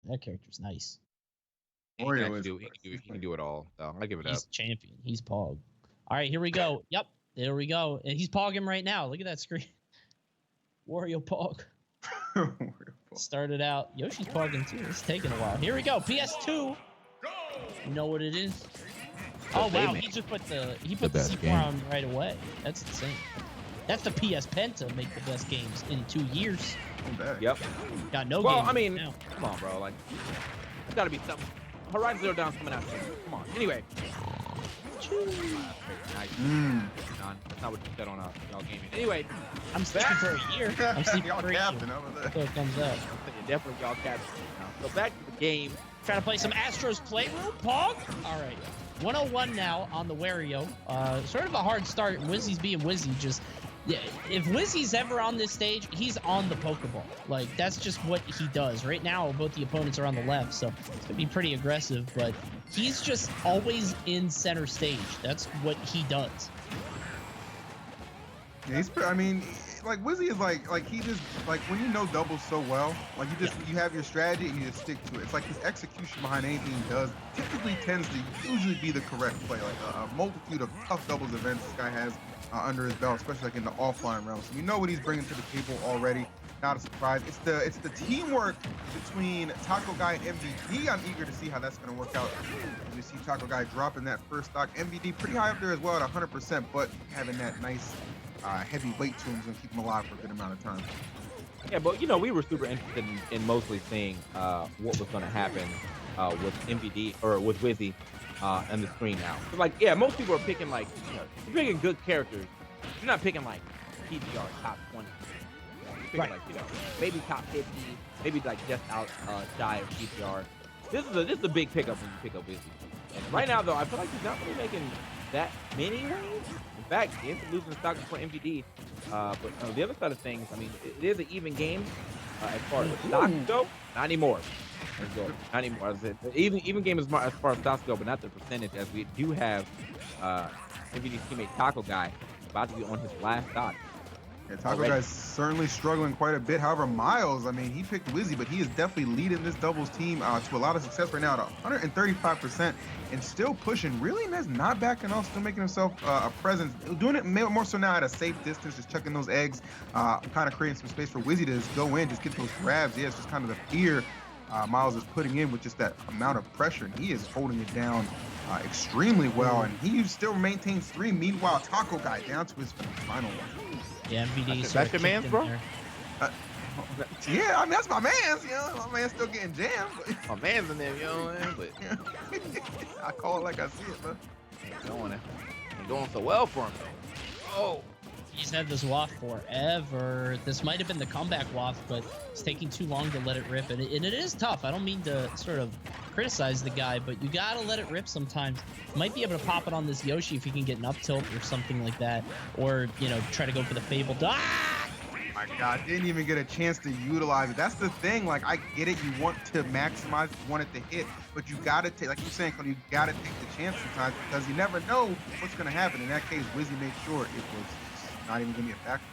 That character's nice. He can do it all. So I give it up. He's champion. He's Pog. All right, here we go. Yep, there we go. And he's Pogging right now. Look at that screen. Wario Pog. Started out. Yoshi's Pogging too. It's taking a while. Here we go. PS2. You know what it is? Oh wow, he just put the C4 on right away. That's insane. That's the PS Penta make the best games in 2 years. Yep. Got no. Well, game I mean, now. come on, bro. Like, there's got to be something. Horizon Zero Dawn's coming out soon. Come on. Anyway. Nice. That's not what you said on y'all gaming. Anyway, I'm sleeping for a year. I'm sleeping for a year. So it comes up. Definitely y'all captain. So back to the game. Trying to play some Astros Playroom, Pog. All right. 101 now on the Wario. Sort of a hard start. Wizzy's being Wizzy. Just, yeah, if Wizzy's ever on this stage, he's on the Pokeball. Like, that's just what he does. Right now, both the opponents are on the left, so it's going to be pretty aggressive, but he's just always in center stage. That's what he does. Yeah, I mean, like Wizzy is like he just like when you know doubles so well, like you have your strategy and you just stick to it. It's like his execution behind anything he does typically tends to usually be the correct play. Like a multitude of tough doubles events this guy has under his belt, especially like in the offline realm. So you know what he's bringing to the table already. Not a surprise. It's the teamwork between TacoGuyy and MVD. I'm eager to see how that's going to work out. You see TacoGuyy dropping that first stock. MVD pretty high up there as well at 100%, but having that nice heavy weight to him is going to keep him alive for a good amount of time. Yeah, but you know, we were super interested in mostly seeing what was going to happen with MVD or with Wizzy on the screen now. So, like, yeah, most people are picking like, you know, you're picking good characters. You're not picking like PBR top 20. You're picking, like, you know, maybe top 50, maybe like just out shy of PBR. This is a big pickup when you pick up Wizzy. And right now though, I feel like he's not really making that many waves. In fact, he is losing stock for MVD. But on the other side of things, I mean, it is an even game as far as stocks go. Not anymore. Not anymore. Even game as far as stocks go, but not the percentage, as we do have MVD's teammate TacoGuyy about to be on his last stock. Yeah, TacoGuyy is certainly struggling quite a bit. However, Myles, I mean, he picked Wizzy, but he is definitely leading this doubles team to a lot of success right now at 135% and still pushing. Really, and that's not backing off, still making himself a presence. Doing it more so now at a safe distance, just chucking those eggs, kind of creating some space for Wizzy to just go in, just get those grabs. Yeah, it's just kind of the fear Myles is putting in with just that amount of pressure, and he is holding it down extremely well, and he still maintains 3. Meanwhile, TacoGuyy down to his final one. Yeah, MVD. That's your man's, bro? Yeah, I mean, that's my man's, you know. My man's still getting jammed. My man's in there, you know what I mean? But I call it like I see it, man. Ain't going so well for him. Oh. He's had this waft forever. This might have been the comeback waft, but it's taking too long to let it rip. And it is tough. I don't mean to sort of criticize the guy, but you gotta let it rip sometimes. Might be able to pop it on this Yoshi if you can get an up tilt or something like that. Or, you know, try to go for the Fabled. Ah! My God, didn't even get a chance to utilize it. That's the thing. Like, I get it. You want to maximize, you want it to hit, but you gotta take, like you're saying, Cody, you gotta take the chance sometimes because you never know what's gonna happen. In that case, Wizzy made sure it was not even gonna be a factor.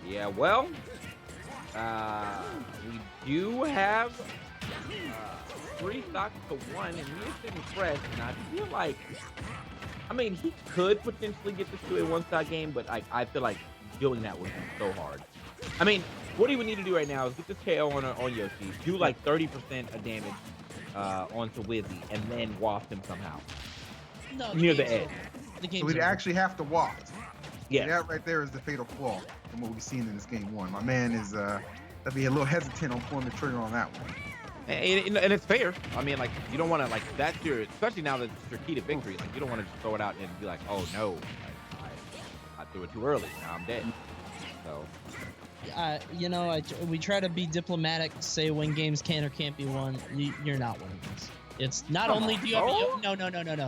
Yeah, well, we do have 3 stocks to 1, and he is sitting fresh. And I feel like, I mean, he could potentially get this to a 1-stock game, but I feel like doing that would be so hard. I mean, what he would need to do right now is get this KO on Yoshi, do like 30% of damage onto Wizzy, and then waft him somehow near the edge. So we'd actually have to waft. Yeah, that right there is the fatal flaw from what we've seen in this game 1. My man is that'd be a little hesitant on pulling the trigger on that one. And it's fair. I mean, like, you don't want to, like, that's your, especially now that it's your key to victory. Like, you don't want to just throw it out and be like, oh no, I threw it too early. Now I'm dead. So. You know, we try to be diplomatic, say when games can or can't be won. You're not winning this. It's not only do you have no.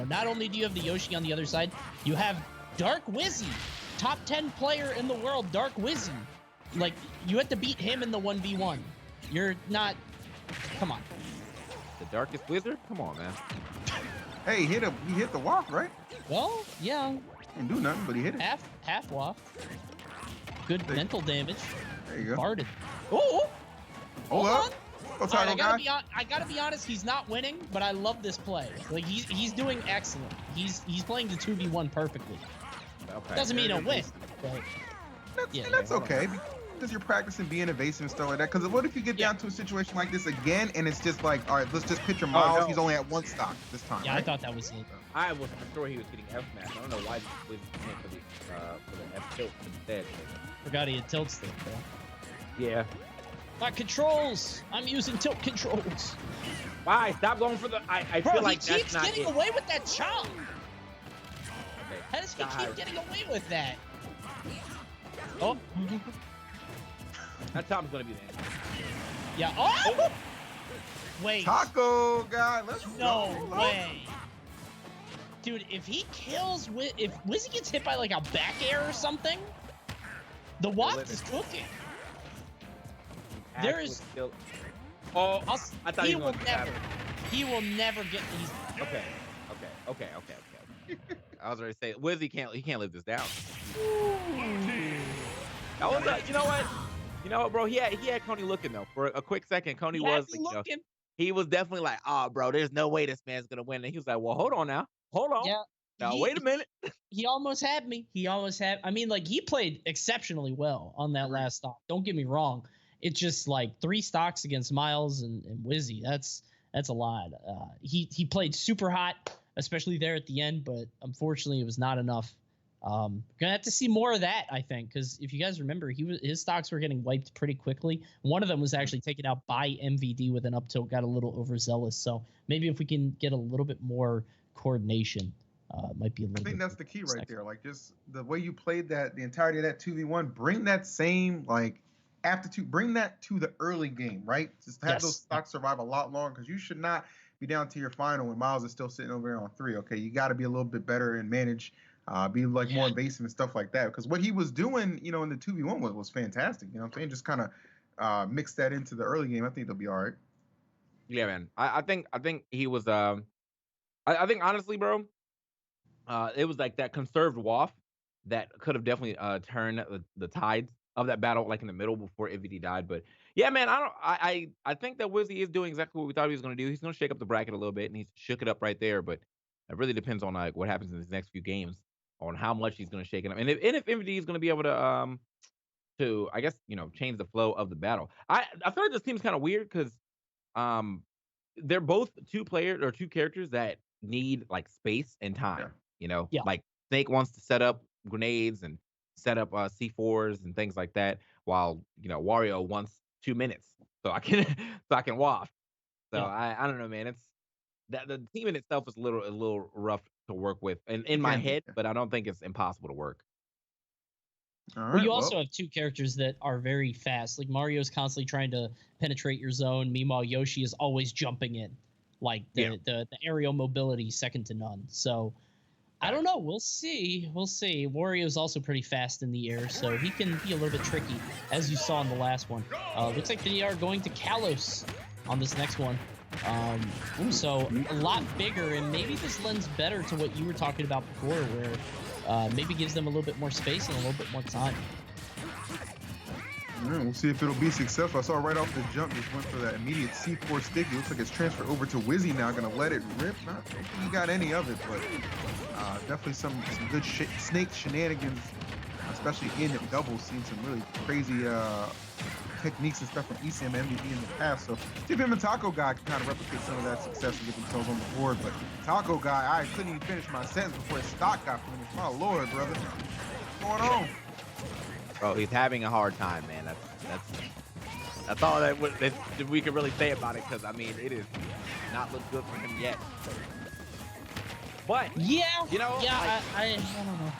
Not only do you have the Yoshi on the other side, you have Dark Wizzy, top 10 player in the world, Dark Wizzy. Like, you have to beat him in the 1v1. You're not. Come on. The darkest wizard? Come on, man. Hey, he hit the waft, right? Well, yeah. Didn't do nothing, but he hit it. Half waft. Good mental damage. There you go. Farted. Oh! Hold up. Go Taco Guy. I gotta be honest. He's not winning, but I love this play. Like he's doing excellent. He's playing the 2v1 perfectly. Okay. Doesn't mean he'll win. But That's okay. Because you're practicing being evasive and stuff like that. Because what if you get down to a situation like this again, and it's just like, all right, let's just picture Myles. No. He's only at 1 stock this time. Yeah, right? I thought that was it. I was sure he was getting F smash. I don't know why he went for the F tilt instead. Forgot he had tilt stick, bro. Yeah. My controls. I'm using tilt controls. Why? Stop going for the. I Bro, feel like he keeps that's not getting it. away with that chop. Okay. How does he Guys. keep getting away with that? Oh. That chop's gonna be the end. Yeah. Oh. Wait. Taco Guy, let's No go. way. Dude, if he kills if Wizzy gets hit by like a back air or something, the waft is cooking. There is. Still... Oh, I thought he he will was gonna never. He will never get these. Okay. I was ready to say, Wizzy can't live this down. That was you know what, bro? He had Coney looking though for a quick second. Coney was like, he was definitely like, oh, bro, there's no way this man's gonna win. And he was like, well, hold on now, Yeah. now wait a minute. He almost had me. I mean, like he played exceptionally well on that last stock. Don't get me wrong. It's just like 3 stocks against Myles and Wizzy. That's a lot. He played super hot, especially there at the end, but unfortunately it was not enough. Gonna have to see more of that, I think, because if you guys remember, his stocks were getting wiped pretty quickly. One of them was actually taken out by MVD with an up tilt, got a little overzealous. So maybe if we can get a little bit more coordination, might be a little. I think that's the key right there. Like just the way you played that, the entirety of that 2v1, bring that same like aptitude, bring that to the early game, right? Just have those stocks survive a lot longer, because you should not be down to your final when Myles is still sitting over there on 3. Okay, you got to be a little bit better and manage. Be like more invasive and stuff like that, because what he was doing, in the 2v1 was fantastic. You know what I'm saying? Just kind of mix that into the early game. I think they'll be all right. Yeah, man. I think he was. I think honestly, bro, it was like that conserved waff that could have definitely turned the tides of that battle, like in the middle before MVD died. But yeah, man, I think that Wizzy is doing exactly what we thought he was going to do. He's going to shake up the bracket a little bit, and he's shook it up right there. But it really depends on like what happens in his next few games, on how much he's going to shake it up, and if MVD is going to be able to I guess change the flow of the battle. I feel like this team's kind of weird because they're both two characters that need like space and time. Like Snake wants to set up grenades and set up C4s and things like that, while Wario wants 2 minutes so I can waft. So I don't know, man. It's that the team in itself is a little rough to work with, and in my head, but I don't think it's impossible to work. All right, well, you also have 2 characters that are very fast. Like Mario's constantly trying to penetrate your zone. Meanwhile, Yoshi is always jumping in. Like the aerial mobility second to none. So I don't know. We'll see. Wario's also pretty fast in the air, so he can be a little bit tricky, as you saw in the last one. Looks like they are going to Kalos on this next one. So a lot bigger, and maybe this lends better to what you were talking about before, where maybe gives them a little bit more space and a little bit more time. Yeah, we'll see if it'll be successful. I saw right off the jump, just went for that immediate C4 stick. It looks like it's transferred over to Wizzy now. Gonna let it rip. Not think he got any of it, but definitely some good Snake shenanigans, especially in doubles. Seen some really crazy techniques and stuff from ECM and MVD in the past. So see if him and TacoGuyy can kind of replicate some of that success and get themselves on the board. But TacoGuyy, I couldn't even finish my sentence before his stock got finished. My lord, brother, what's going on? Bro, he's having a hard time, man. That's all that we can really say about it, because I mean, it is not look good for him yet. But I don't know.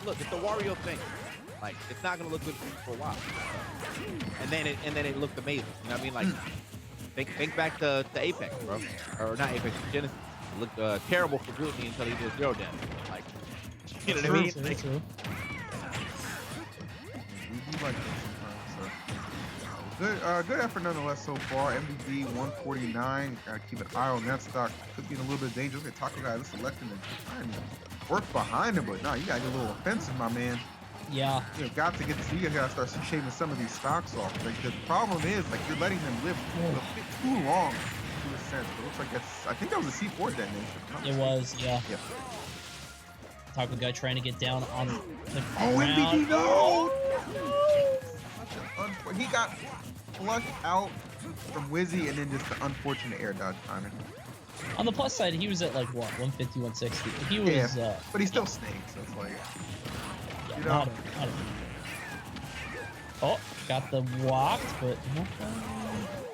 Look, it's the Wario thing. Like, it's not gonna look good for a while, and then it looked amazing. You know what I mean? Like, think back to Apex, bro, or not Apex, Genesis. It looked terrible for Grootney until he did 0 damage. Like, you know what I mean? True. We do like that sometimes. So good effort nonetheless so far. MVD 149. Gotta keep an eye on that stock. Could be in a little bit of danger. Look at TacoGuyy selecting and trying to work behind him, but no, you gotta get a little offensive, my man. Yeah. You got to get to. You gotta start shaving some of these stocks off. Like the problem is, like you're letting them live a bit too long, to a sense. But it looks like that's. I think that was a C4 detonation. It was, yeah. Yeah. TacoGuyy trying to get down on the Oh, ground. MVD, no! He got flushed out from Wizzy and then just the unfortunate air dodge timing. On the plus side, he was at like what, 150, 160. He was, but he's still snake, so it's like, yeah, you know. Oh, got the walked, but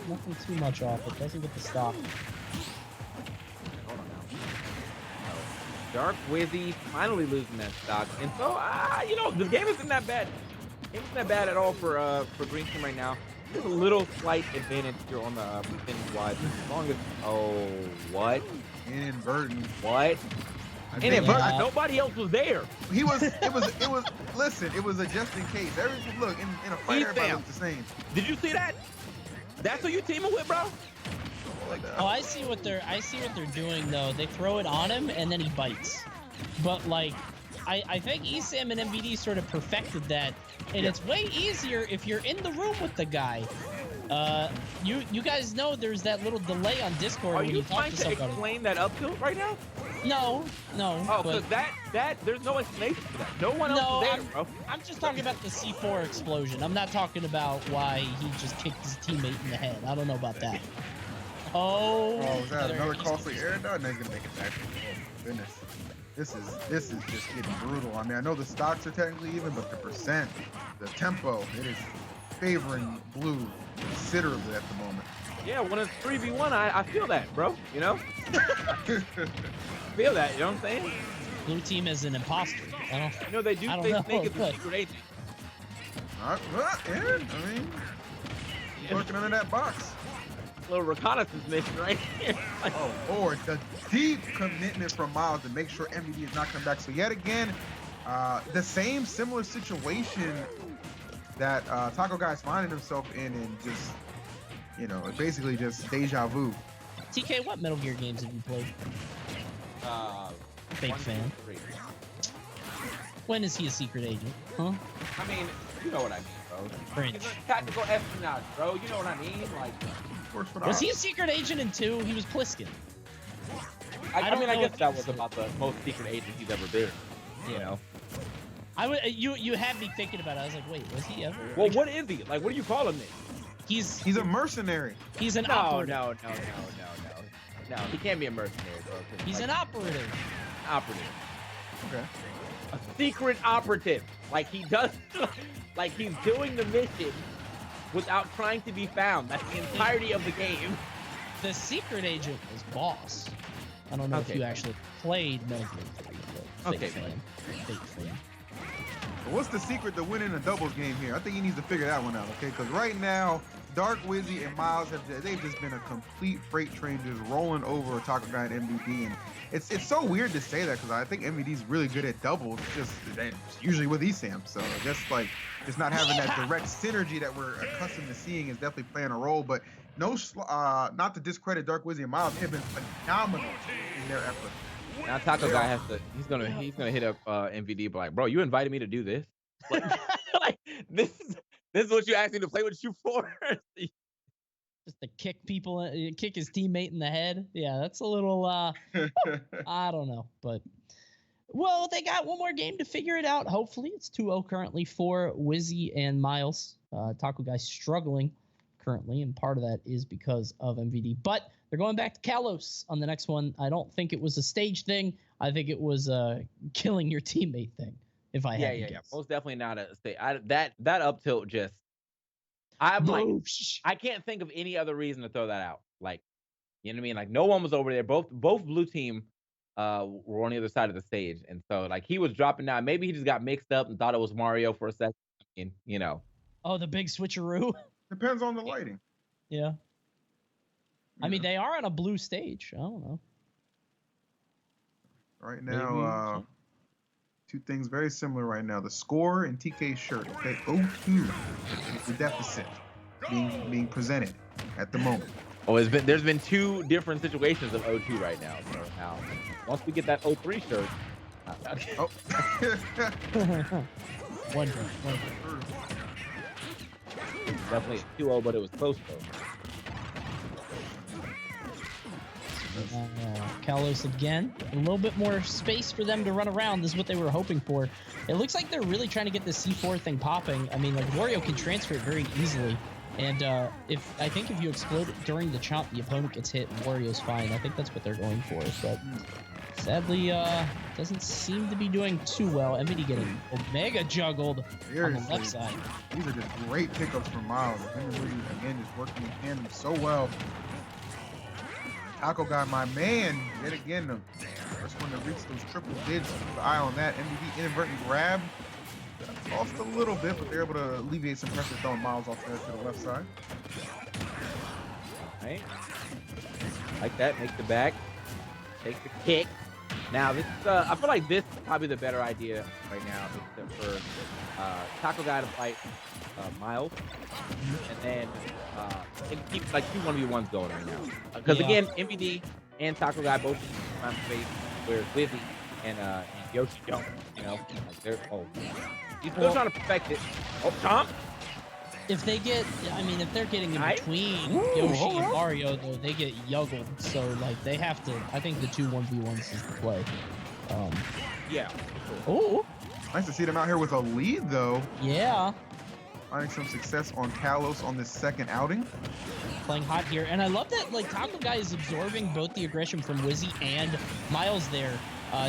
nothing too much off. It doesn't get the stock. Dark Wizzy finally losing that stock, and so you know, this game isn't that bad. It isn't that bad at all for Green Team right now. There's a little slight advantage here on the percentage wise, as long as what? Inadvertent. What? Inadvertent. Nobody else was there. He was. It was. Listen, it was a just in case. Everything. Look, in a fight, everybody looks the same. Did you see that? That's who you teaming with, bro? Oh, I see what they're doing though. They throw it on him and then he bites. But like, I think ESAM and MVD sort of perfected that, and it's way easier if you're in the room with the guy. You guys know there's that little delay on Discord when you talk to somebody. Are you trying to explain that up tilt right now? No. Oh, because that there's no explanation for that. No one else is there, bro. I'm just talking about the C4 explosion. I'm not talking about why he just kicked his teammate in the head. I don't know about that. Oh, was that another costly air dodge? No, he's gonna make it back. Oh, goodness. This is just getting brutal. I mean, I know the stocks are technically even, but the percent, the tempo, it is favoring blue considerably at the moment. Yeah, when it's 3v1, I feel that, bro. You know? Feel that, you know what I'm saying? Blue team is an imposter. You know, they do think Snake is a secret agent. Yeah, I mean, working under that box. Little reconnaissance mission right here. Oh Lord, the deep commitment from Myles to make sure MVD is not coming back. So yet again, the same similar situation that TacoGuyy is finding himself in, and just, you know, basically just deja vu. TK, what Metal Gear games have you played? Fake fan. 2, 3. When is he a secret agent? Huh? I mean, you know what I mean, bro. Fringe. He's a tactical espionage, bro. You know what I mean? Like, was he a secret agent in 2? He was Pliskin. I mean, I guess that was about the most secret agent he's ever been. You know. You had me thinking about it. I was like, wait, was he ever? Well, what is he? Like, what do you call him then? He's a mercenary. He's an operative. No, he can't be a mercenary, bro. He's an operative. Operative. Okay. A secret operative. Like he does, like he's doing the mission without trying to be found. That's the entirety of the game. The secret agent is boss. I don't know if you actually played Metal Gear 3, but okay, fake fan. What's the secret to winning a doubles game here? I think he needs to figure that one out, okay? Because right now, Dark Wizzy and Myles they've just been a complete freight train, just rolling over TacoGuyy and MVD. And it's so weird to say that, because I think MVD's really good at doubles, just usually with ESAM. So just not having that direct synergy that we're accustomed to seeing is definitely playing a role. But no, not to discredit Dark Wizzy and Myles, they've been phenomenal in their effort. Now TacoGuyy has to. He's gonna hit up MVD, but like, bro, you invited me to do this. Like this is what you asked me to play with you for. Just to kick his teammate in the head. Yeah, that's a little. I don't know, but well, they got one more game to figure it out. Hopefully, it's 2-0 currently for Wizzy and Myles. TacoGuyy struggling currently, and part of that is because of MVD, but they're going back to Kalos on the next one. I don't think it was a stage thing. I think it was a killing your teammate thing. If I had to guess. Most definitely not a stage. That up tilt just. I'm like, I can't think of any other reason to throw that out. Like, you know what I mean? Like, no one was over there. Both blue team were on the other side of the stage, and so like he was dropping down. Maybe he just got mixed up and thought it was Mario for a second. And, you know. Oh, the big switcheroo. Depends on the lighting. Yeah. I mean, they are on a blue stage. I don't know. Right now, two things very similar right now. The score and TK's shirt. Okay, 0-2 is the deficit being presented at the moment. Oh, there's been two different situations of 0-2 right now. So now, once we get that 0-3 shirt. One hit. Definitely a 2-0, but it was close though. Kalos again. A little bit more space for them to run around. This is what they were hoping for. It looks like they're really trying to get the C4 thing popping. I mean, like, Wario can transfer it very easily. And I think if you explode it during the chomp, the opponent gets hit and Wario's fine. I think that's what they're going for. But sadly, doesn't seem to be doing too well. MVD getting Omega juggled on the left side. These are just great pickups from Myles. Him and Wizzy, again, just working in tandem so well. TacoGuyy, my man, yet again, the first one to reach those triple digits. Keep an eye on that. MVD inadvertent grab. Lost a little bit, but they're able to alleviate some pressure throwing Myles off there to the left side. Right. Like that, make the back, take the kick. Now this, I feel like this is probably the better idea right now for TacoGuyy to fight Myles, and then keep like 2 1v1s going right now. Because again, MVD and TacoGuyy both in space, whereas Wizzy and Yoshi don't. You know, like they're he's still trying to perfect it. Oh, Tom. If they get, I mean, if they're getting in between Yoshi and Mario, though, they get yuggled. So, like, they have to, I think the 2 1v1s is the play. Yeah. Oh. Nice to see them out here with a lead, though. Yeah. Finding some success on Kalos on this second outing. Playing hot here. And I love that, like, TacoGuyy is absorbing both the aggression from Wizzy and Myles there.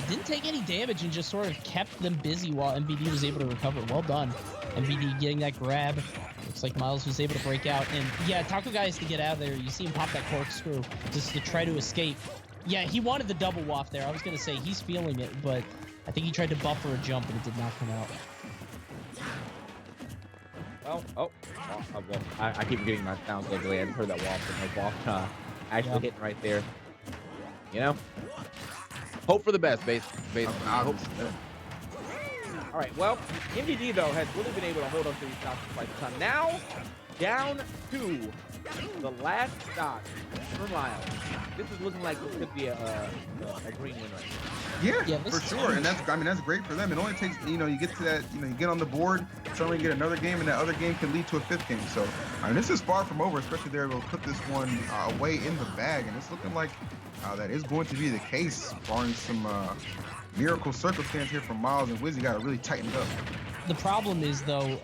Didn't take any damage and just sort of kept them busy while MVD was able to recover. Well done. MVD getting that grab. Looks like Myles was able to break out. And yeah, TacoGuyy has to get out of there. You see him pop that corkscrew just to try to escape. Yeah, he wanted the double waft there. I was going to say he's feeling it, but I think he tried to buffer a jump and it did not come out. I keep getting my sounds ugly. I just heard that waft and my waft actually hitting right there. You know? Hope for the best, basically. Hope for the best. All right, well, MVD, though, has really been able to hold up to these shots for quite some time. Now, down to the last shot for Myles. This is looking like this could be a green win right here. Yeah, for sure. And that's great for them. It only takes, you get to that, you get on the board, suddenly get another game, and that other game can lead to a 5th game. So, I mean, this is far from over, especially they're able to put this one away in the bag. And it's looking like that is going to be the case, barring some miracle circumstance here from Myles, and Wizzy got to really tighten it up. The problem is, though,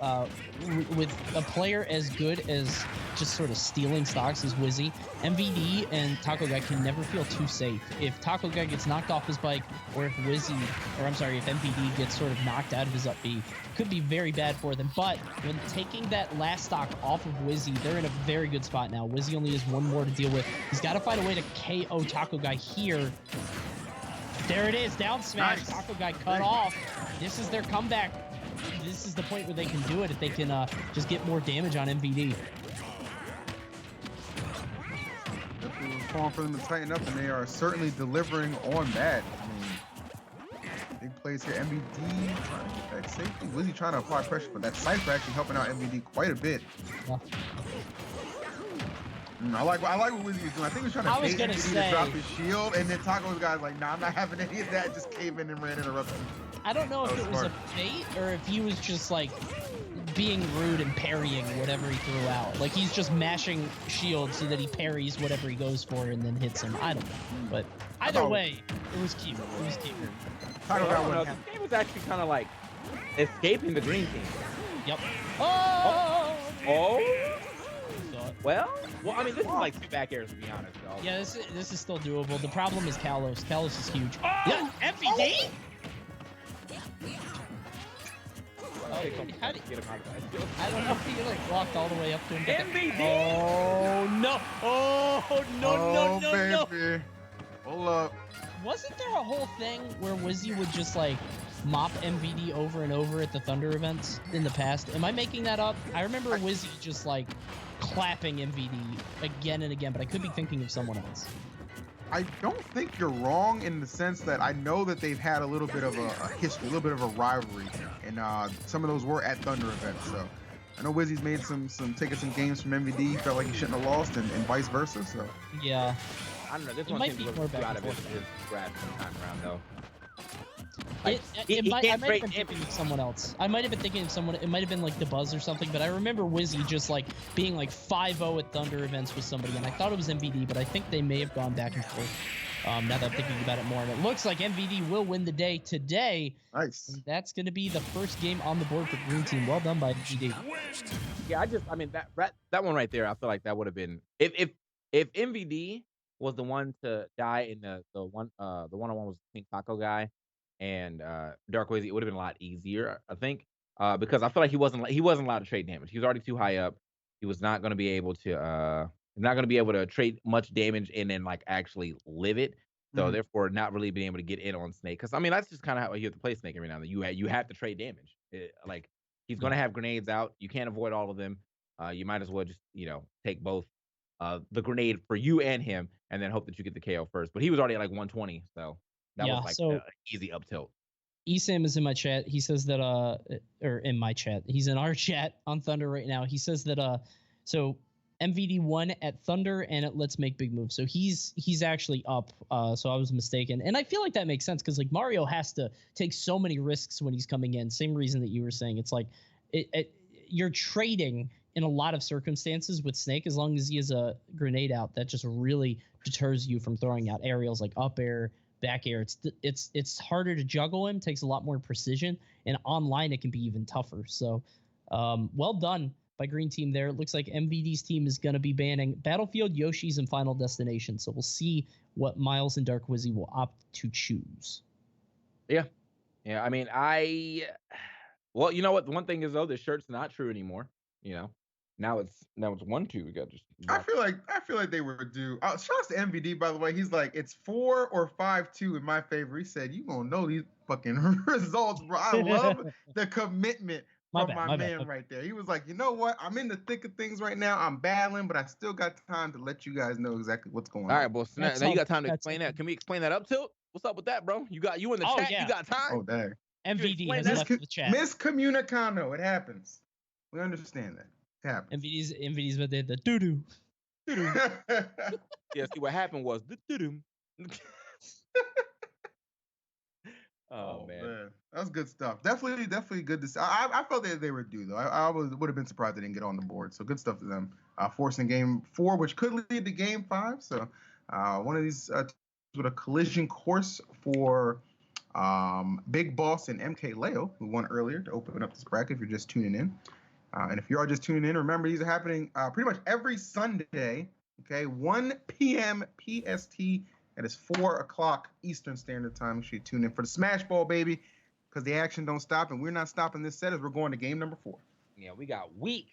with a player as good as just sort of stealing stocks as Wizzy, MVD and TacoGuyy can never feel too safe. If TacoGuyy gets knocked off his bike, or if if MVD gets sort of knocked out of his up B, could be very bad for them. But when taking that last stock off of Wizzy, they're in a very good spot now. Wizzy only has 1 more to deal with. He's got to find a way to KO TacoGuyy here. There it is, down smash. Nice. TacoGuyy cut off. This is their comeback. This is the point where they can do it if they can just get more damage on MVD. Definitely calling for them to tighten up, and they are certainly delivering on that. I mean, big plays here. MVD trying to get that safety. Wizzy trying to apply pressure, but that Cypher actually helping out MVD quite a bit. Yeah. I like what Wizzy was doing. I think he was trying to bait MVD to drop his shield, and then TacoGuy's like, nah, I'm not having any of that. Just came in and ran interrupted. I don't know if it was a bait or if he was just like being rude and parrying whatever he threw out. Like he's just mashing shield so that he parries whatever he goes for and then hits him. I don't know. But either way, it was cute. It was cute. This game was actually kind of like escaping the green team. Yep. Well, I mean, this is like 2 back airs, to be honest, though. Yeah, this is still doable. The problem is Kalos. Kalos is huge. Yeah, MVD? I don't know if he like walked all the way up to him. MVD! Oh no! Oh no! Baby. Hold up. Wasn't there a whole thing where Wizzy would just like mop MVD over and over at the Thunder events in the past? Am I making that up? I remember Wizzy just like clapping MVD again and again, but I could be thinking of someone else. I don't think you're wrong in the sense that I know that they've had a little bit of a history, a little bit of a rivalry, and some of those were at Thunder events. So I know Wizzy's made taken some games from MVD, felt like he shouldn't have lost, and vice versa. So yeah, I don't know. This one might be more out of his grab sometime around though. Like, I he might can't have trade been damage. thinking of someone else. I might have been thinking of someone. It might have been like the Buzz or something. But I remember Wizzy just like being like 5-0 at Thunder events with somebody, and I thought it was MVD, but I think they may have gone back and forth. Now that I'm thinking about it more, and it looks like MVD will win the day today. Nice. And that's going to be the first game on the board for the Green Team. Well done by MVD. Yeah, I mean that one right there. I feel like that would have been if MVD was the one to die in the one-on-one was King TacoGuyy and Dark Wizzy, it would have been a lot easier, I think, because I feel like he wasn't allowed to trade damage. He was already too high up. He was not going to be able to trade much damage and then like actually live it. So therefore, not really being able to get in on Snake. Because I mean, that's just kind of how you have to play Snake every now and then. You have to trade damage. Like he's going to have grenades out. You can't avoid all of them. You might as well just take both the grenade for you and him, and then hope that you get the KO first. But he was already at like 120, so that was like the easy up tilt. Esam is in my chat. He says that or in my chat. He's in our chat on Thunder right now. He says that so MVD won at Thunder and at Let's Make Big Moves. So he's actually up. So I was mistaken. And I feel like that makes sense because like Mario has to take so many risks when he's coming in. Same reason that you were saying. It's like you're trading in a lot of circumstances with Snake. As long as he has a grenade out, that just really deters you from throwing out aerials like up air, back air. It's harder to juggle him. Takes a lot more precision. And online it can be even tougher. So well done by Green Team there. It looks like MVD's team is going to be banning Battlefield, Yoshi's, and Final Destination. So we'll see what Myles and Dark Wizzy will opt to choose. Yeah. I mean, well, you know what? The one thing is though, this shirt's not true anymore. Now it's 1-2. We got just. I feel like they were due. Shouts to MVD, by the way. He's like, it's 4 or 5-2 in my favor. He said, you gonna know these fucking results, bro. I love the commitment from my man right there. He was like, you know what? I'm in the thick of things right now. I'm battling, but I still got time to let you guys know exactly what's going on. All right, well, now you got time to explain that. Can we explain that up tilt? What's up with that, bro? You in the chat? Yeah. You got time? Oh, dang. MVD has left the chat. Miscommunicado. It happens. We understand that. It happens. MVD's but the doo-doo. Yeah, see, what happened was the doo-doo. Oh man, that's good stuff. Definitely good to see. I felt that they were due though. I would have been surprised they didn't get on the board. So good stuff to them. Forcing game 4, which could lead to game 5. So one of these with a collision course for Big Boss and MK Leo, who won earlier to open up this bracket. If you're just tuning in, and if you are just tuning in, remember these are happening pretty much every Sunday. Okay, 1 p.m. PST. That is 4 o'clock Eastern Standard Time. Make sure you tune in for the Smash Ball, baby, because the action don't stop, and we're not stopping this set as we're going to game number 4. Yeah, we got weeks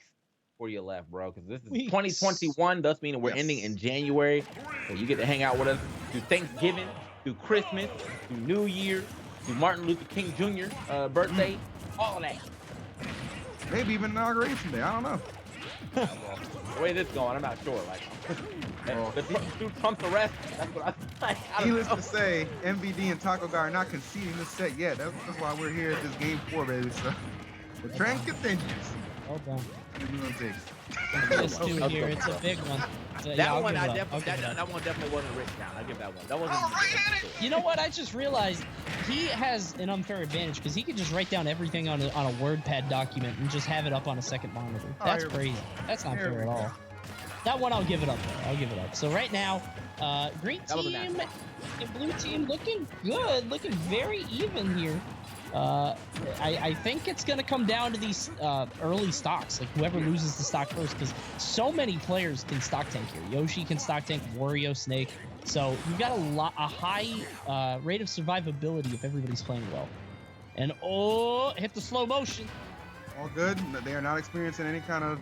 for you left, bro, because this is 2021, thus meaning we're ending in January. So you get to hang out with us through Thanksgiving, through Christmas, through New Year, through Martin Luther King Jr. Birthday, all of that. Maybe even Inauguration Day. I don't know. The way this is going, I'm not sure. Like, through Trump's arrest, that's what I like. Needless to say, MVD and TacoGuyy are not conceding this set yet. That's why we're here at this game 4, baby. So the trend continues. Well done. This here, it's a big one. So, that one definitely wasn't written down. I give that one. That wasn't. You know what? I just realized he has an unfair advantage because he could just write down everything on a WordPad document and just have it up on a second monitor. That's crazy. That's not fair at all. That one I'll give it up though. I'll give it up. So right now, green team and blue team looking good, looking very even here. I think it's going to come down to these early stocks, like whoever loses the stock first, because so many players can stock tank here. Yoshi can stock tank, Wario, Snake. So you've got a high rate of survivability if everybody's playing well. And hit the slow motion. All good. They are not experiencing any kind of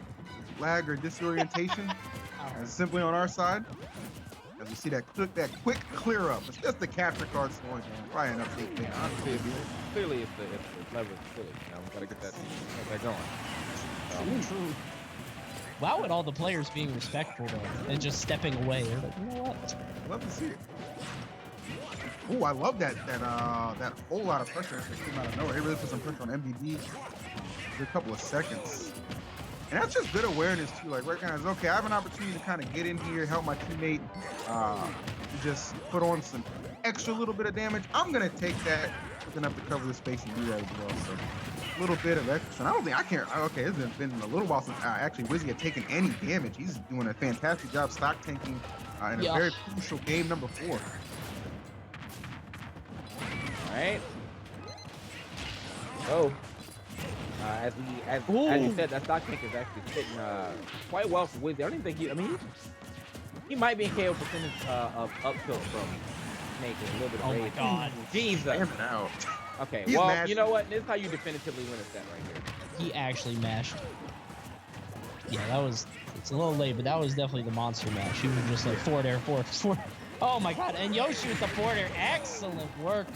lag or disorientation. It's simply on our side. As we see that quick clear up. It's just the capture card slowing down. Probably an update thing. Clearly, it's the lever of Philly. We gotta get that going. True. Wow, at all the players being respectful though, and just stepping away. They're like, you know what? Love to see it. Ooh, I love that whole lot of pressure that came out of nowhere. It really put some pressure on MVD for a couple of seconds. And that's just good awareness too. Like recognize, okay, I have an opportunity to kind of get in here, help my teammate, just put on some extra little bit of damage. I'm gonna take that gonna have to cover the space and do that as well. So a little bit of extra. And I don't think I can't. Okay, it's been a little while since actually Wizzy had taken any damage. He's doing a fantastic job stock tanking in a very crucial game number 4. All right. Oh. As you said, that stock tank is actually sitting quite well for Wizzy. I don't even think he. I mean, he might be in KO percentage of up tilt from Snake with a little bit of rage. Oh my God. Jesus. Out. Okay, He's well, mashing. you know what? This is how you definitively win a set right here. He actually mashed. Yeah, that was. It's a little late, but that was definitely the monster mash. He was just like forward air, forward. Oh my God! And Yoshi with the forward air. Excellent work.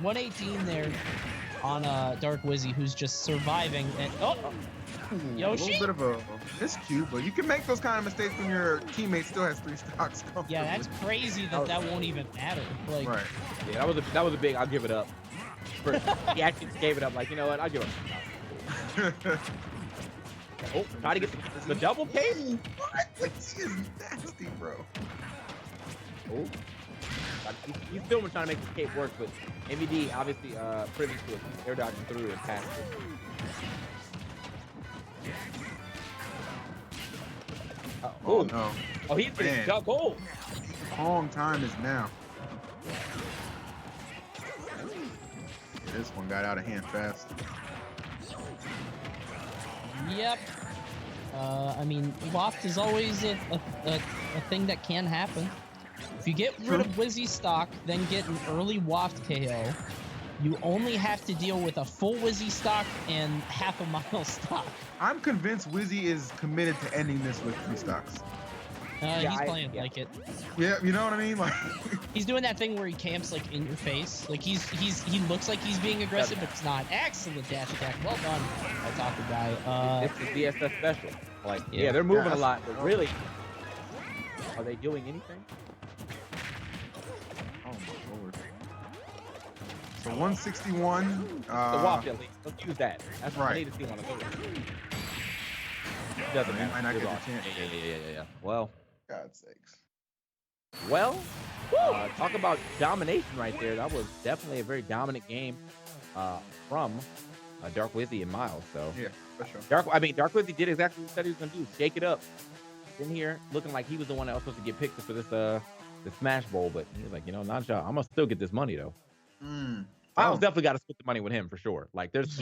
118 there on Dark Wizzy, who's just surviving. And Yoshi. A little bit of a miscue, but you can make those kind of mistakes when your teammate still has 3 stocks. Yeah, that's crazy that that won't even matter. Like, Right. Yeah, that was a big. I'll give it up. He actually gave it up. Like, you know what? I'll give it up. Oh, try to get the double K. What? This is nasty, bro. Oh, he's still trying to make the cape work, but MVD obviously privy to it. Air dodging through and past it. Oh no. Oh, he's getting duck goal. Long time is now. This one got out of hand fast. yep. I mean, waft is always a thing that can happen. If you get rid of Wizzy stock, then get an early waft KO, you only have to deal with a full Wizzy stock and half a Myles stock. I'm convinced Wizzy is committed to ending this with 3 stocks. He's playing like it. Yeah, you know what I mean? Like He's doing that thing where he camps like in your face. Like he looks like he's being aggressive, but it's not. Excellent dash attack. Well done by TacoGuyy. It's the DSS special. Like, yeah, they're moving a lot, but really, are they doing anything? oh my lord. So 161. The waft at least. Let's use that. That's what I Right. need to see one of those. Doesn't matter. Might not You're get the lost. chance. Yeah. Well, God's sakes. Talk about domination right there. That was definitely a very dominant game from Dark Wizzy and Myles. So Yeah, for sure. Dark Wizzy did exactly what he said he was gonna do. Shake it up. In here, looking like he was the one that was supposed to get picked for this the Smash Bowl, but he was like, you know, not y'all. I'm gonna still get this money though. Myles definitely got to split the money with him for sure. Like, there's